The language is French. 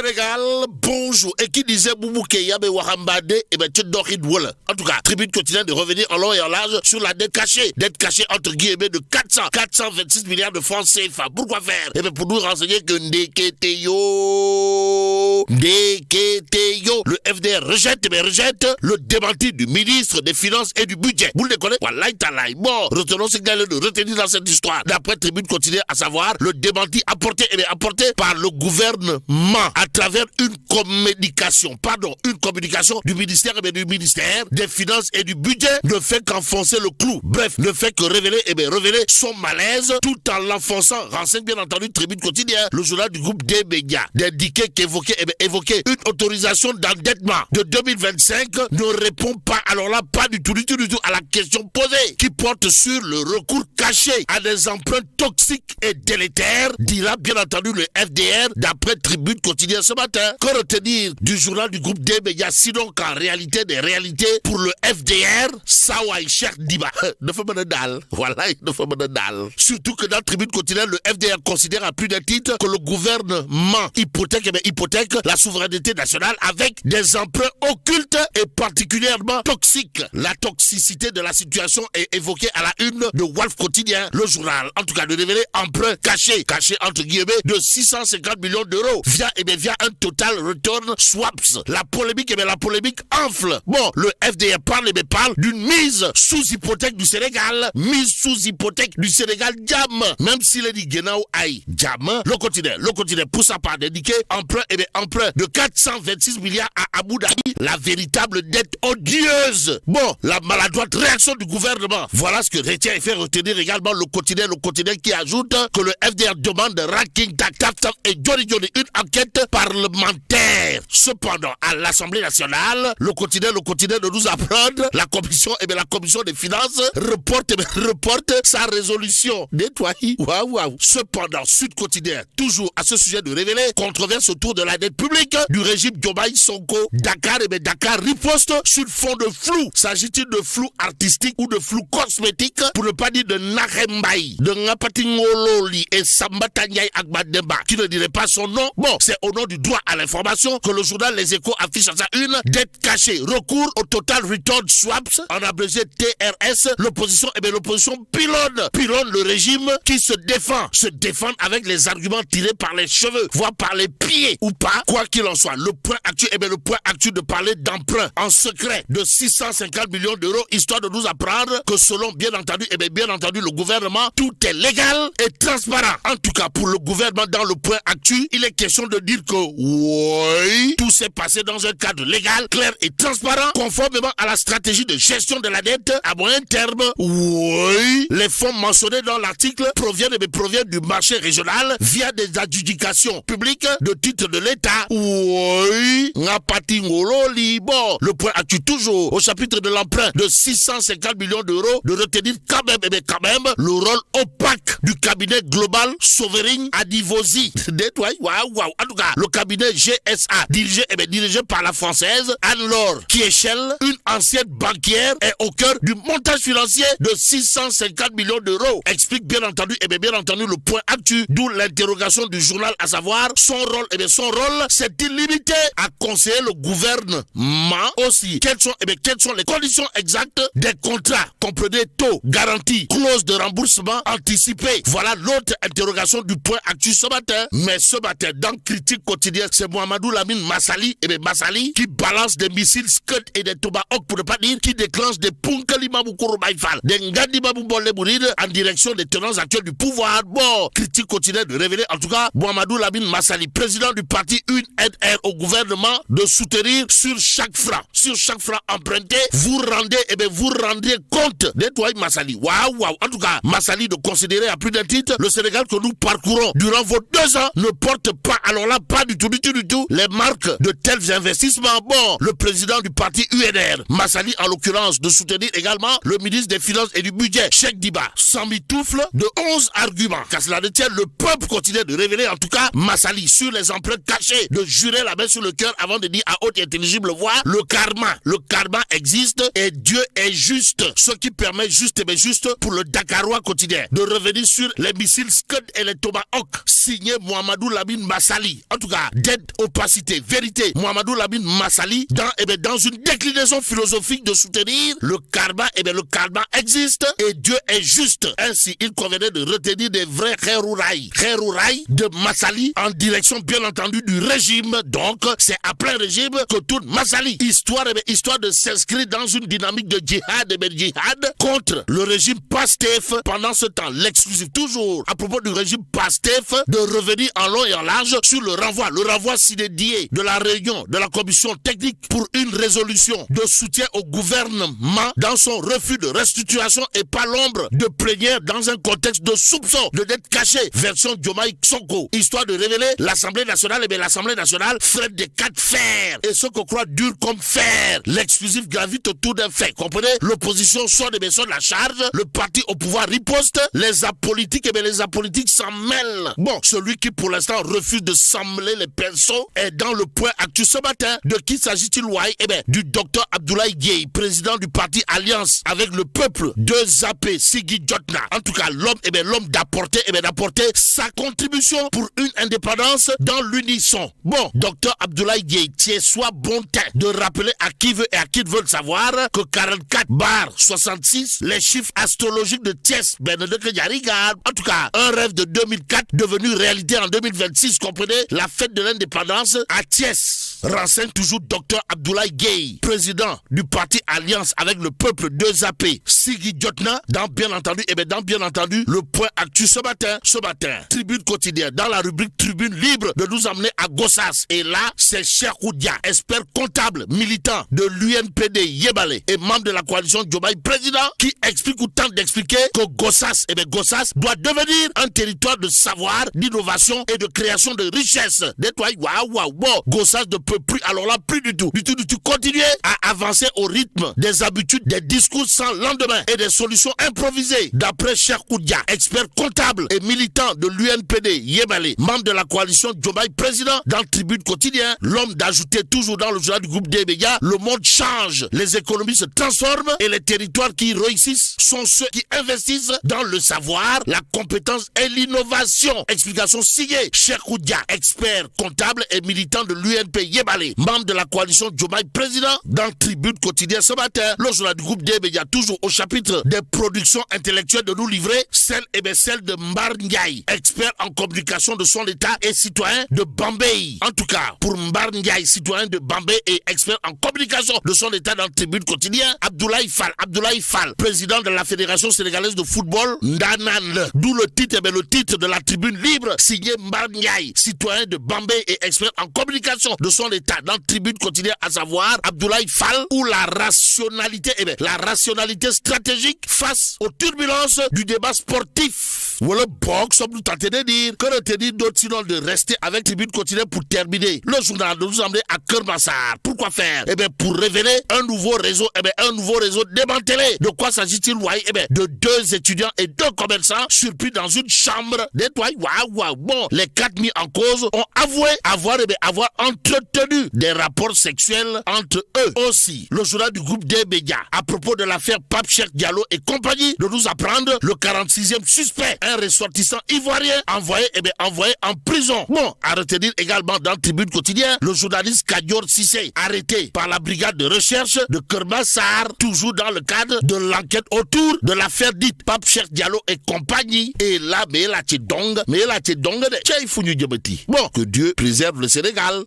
Sénégal, bonjour. Et qui disait Boubou Keya be Wahambade, et ben Tchedorid Wole. En tout cas, Tribune continue de revenir en long et en large sur la dette cachée. Dette cachée entre guillemets de 426 milliards de francs CFA. Pourquoi faire? Et bien pour nous renseigner que Ndeketeyo, le FDR rejette le démenti du ministre des Finances et du Budget. Vous le connaissez? Voilà, bon, retenons ce qu'il y a de retenir dans cette histoire. D'après Tribune continue, à savoir le démenti apporté par le gouvernement à travers une communication du ministère des Finances et du Budget ne fait qu'enfoncer le clou. Bref, ne fait que révéler son malaise tout en l'enfonçant. Renseigne bien entendu Tribune quotidienne, le journal du groupe des médias, d'indiquer qu'évoquer une autorisation d'endettement de 2025 ne répond pas, alors là, pas du tout à la question posée, qui porte sur le recours caché à des emprunts toxiques et délétères, dira bien entendu le FDR, d'après Tribune quotidienne ce matin. Que retenir du journal du groupe des médias, sinon qu'en réalité des réalités, pour le FDR, Sawai Cheikh Diba, ne fait pas de dalle. Voilà, il ne fait pas de dalle. Surtout que dans Tribune quotidienne, le FDR considère à plus d'un titre que le gouvernement hypothèque la souveraineté nationale avec des emprunts occultes et particulièrement toxiques. La toxicité de la situation est évoquée à la une de Wolf Quotidien, le journal. En tout cas, de révéler emprunt caché entre guillemets de 650 millions d'euros via un total return swaps. La polémique enfle. Bon, le FDR parle d'une mise sous hypothèque du Sénégal. Jam. Même s'il est dit Genao Aïe. Jam. Le quotidien pour sa part d'indiquer emprunt de 426 milliards à Abu Dhabi. La véritable dette odieuse. Bon, la maladroite réaction du gouvernement. Voilà ce que retient et fait retenir également le quotidien qui ajoute que le FDR demande Ranking Tap et Johnny une enquête parlementaire. Cependant, à l'Assemblée nationale, le quotidien de nous apprendre la commission des finances reporte sa résolution. Nettoyé. Waouh. Cependant, Sud Quotidien, toujours à ce sujet de révéler controverse autour de la dette publique du régime Diomaye Sonko. Dakar riposte sur fond de flou. S'agit-il de flou artistique ou de flou cosmétique, pour ne pas dire de Narembaï, de Ngapatingololi et Sambatanyay Agbademba, qui ne dirait pas son nom? Bon, c'est au nom du droit à l'information que le journal Les Échos affiche à sa une dette cachée, recours au total return swaps, en abrégé TRS, l'opposition pilonne le régime qui se défend avec les arguments tirés par les cheveux, voire par les pieds ou pas, quoi qu'il en soit. Le point actuel de parler d'emprunt en secret de 650 millions d'euros, histoire de nous apprendre que selon bien entendu le gouvernement, tout est légal et transparent. En tout cas, pour le gouvernement, dans le point actuel, il est question de dire que oui, tout s'est passé dans un cadre légal, clair et transparent, conformément à la stratégie de gestion de la dette à moyen terme. Oui, les fonds mentionnés dans l'article proviennent du marché régional via des adjudications publiques de titres de l'État. Oui, bon, le point actuel toujours au chapitre de l'emprunt de 650 millions d'euros, de retenir quand même le rôle opaque du cabinet global Sovereign Adivosi. Waouh. En tout cas, le cabinet GSA dirigé par la française Anne-Laure Kiechel, une ancienne banquière, est au cœur du montage financier de 650 millions d'euros. Explique bien entendu le point actuel, d'où l'interrogation du journal, à savoir son rôle s'est-il limité à conseiller le gouvernement aussi? Quelles sont les conditions exactes des contrats? Comprenez taux, garantie, clause de remboursement anticipé. Voilà l'autre interrogation du point actuel ce matin. Mais ce matin, dans Critique quotidienne, c'est Mohamedou Lamine Massali qui balance des missiles Scud et des Tomahawk, pour ne pas dire qui déclenche des Punkali Maboukoro Baïfal, des Ngadi Baboubolé Bouride en direction des tenants actuels du pouvoir. Bon, Critique quotidienne de révéler en tout cas Mohamedou Lamine Massali, président du parti UNR au gouvernement, de soutenir sur chaque franc emprunté, vous rendez compte. Nettoyez Massali. Waouh. En tout cas, Massali de considérer à plus d'un titre le Sénégal que nous parcourons durant vos 2 ans ne porte pas, alors là, pas du tout, les marques de tels investissements. Bon, le président du parti UNR, Massali en l'occurrence, de soutenir également le ministre des Finances et du Budget, Cheikh Diba, sans mitoufle de 11 arguments. Qu'à cela ne tienne, le peuple continue de révéler en tout cas Massali sur les emprunts cachés empêcher de jurer la main sur le cœur avant de dire à haute et intelligible voix, le karma existe et Dieu est juste. Ce qui permet juste et bien juste pour le Dakarois quotidien de revenir sur les missiles Scud et les Tomahawk, signé Mohamedou Lamine Massali. En tout cas, d'aide, opacité, vérité, Mohamedou Lamine Massali dans une déclinaison philosophique de soutenir le karma, le karma existe et Dieu est juste. Ainsi, il convenait de retenir des vrais Kherourai de Massali en direction bien entendu du régime. Donc, c'est à plein régime que tourne Massali. Histoire de s'inscrire dans une dynamique de djihad contre le régime PASTEF. Pendant ce temps, l'exclusif toujours à propos du régime PASTEF de revenir en long et en large sur le renvoi sine-die de la réunion de la commission technique pour une résolution de soutien au gouvernement dans son refus de restitution et pas l'ombre de plénière dans un contexte de soupçon de dette cachée, version Diomaye Sonko, histoire de révéler l'Assemblée nationale, l'Assemblée nationale ferait des cas de fer, et ce qu'on croit dur comme fer. L'exclusif gravite autour d'un fait, comprenez? L'opposition sort de la charge, le parti au pouvoir riposte, les apolitiques, les apolitiques s'en mêlent. Bon, celui qui pour l'instant refuse de s'emmêler les pinceaux est dans le point actu ce matin. De qui s'agit-il, Wai? Du docteur Abdoulaye Gueye, président du parti Alliance avec le peuple de Zappé, Siggi Jotna. En tout cas, l'homme d'apporter sa contribution pour une indépendance dans l'unisson. Bon, docteur Abdoulaye Gueye, tiens, soit bon temps de rappeler à qui veut et à qui veut le savoir que 44/66, les chiffres astrologiques de Thiès, en tout cas, un rêve de 2004 devenu réalité en 2026, comprenez, la fête de l'indépendance à Thiès. Renseigne toujours docteur Abdoulaye Gueye, président du parti Alliance avec le peuple de Zappé, Siggi Jotna, dans bien entendu le point actu ce matin, Tribune quotidienne, dans la rubrique Tribune libre de nous emmener à Gossas. Et là, c'est Cheikh Oudia, expert comptable, militant de l'UNPD Yébale et membre de la coalition Diomaye président, qui explique ou tente d'expliquer que Gossas doit devenir un territoire de savoir, d'innovation et de création de richesse. Bon, Gossas ne peut plus, alors là, plus du tout, continuer à avancer au rythme des habitudes, des discours sans lendemain et des solutions improvisées. D'après Cheikh Oudia, expert comptable et militant de l'UNPD Yébale, membre de la coalition Diomaye président, dans le Tribune quotidien, l'homme d'ajouter toujours dans le journal du groupe des médias, le monde change, les économies se transforment et les territoires qui réussissent sont ceux qui investissent dans le savoir, la compétence et l'innovation. Explication signée Cheikh Oudia, expert comptable et militant de l'UNP Yébale, membre de la coalition Diomaye président, dans le Tribune quotidien ce matin. Le journal du groupe des médias toujours au chapitre des productions intellectuelles de nous livrer, celle de Mbar Ndiaye, expert en communication de son état et citoyen de Bambey. En tout cas, pour Mbar Ndiaye, citoyen de Bambey et expert en communication de son état dans le Tribune quotidien, Abdoulaye Fall, président de la Fédération sénégalaise de football, Ndanane, d'où le titre de la Tribune libre, signé Mbar Ndiaye, citoyen de Bambey et expert en communication de son état dans le Tribune quotidien, à savoir Abdoulaye Fall, ou la rationalité stratégique face aux turbulences du débat sportif. Voilà, box, sommes-nous tentés de dire, que retenir d'autres sinon de rester avec Tribune quotidienne pour terminer. Le journal de nous emmener à Kermassar. Pourquoi faire? Pour révéler un nouveau réseau, démantelé. De quoi s'agit-il, de 2 étudiants et 2 commerçants surpris dans une chambre nettoyée. Bon, les 4 mis en cause ont avoué avoir entretenu des rapports sexuels entre eux. Aussi, le journal du groupe des médias, à propos de l'affaire Pape Cheikh Diallo et compagnie, de nous apprendre le 46e suspect, un ressortissant ivoirien, envoyé en prison. Bon, à retenir également dans le Tribune quotidien, le journaliste Kadior Sissé, arrêté par la brigade de recherche de Kermassar, toujours dans le cadre de l'enquête autour de l'affaire dite Pape Cheikh Diallo et compagnie. Et là, Bon, que Dieu préserve le Sénégal.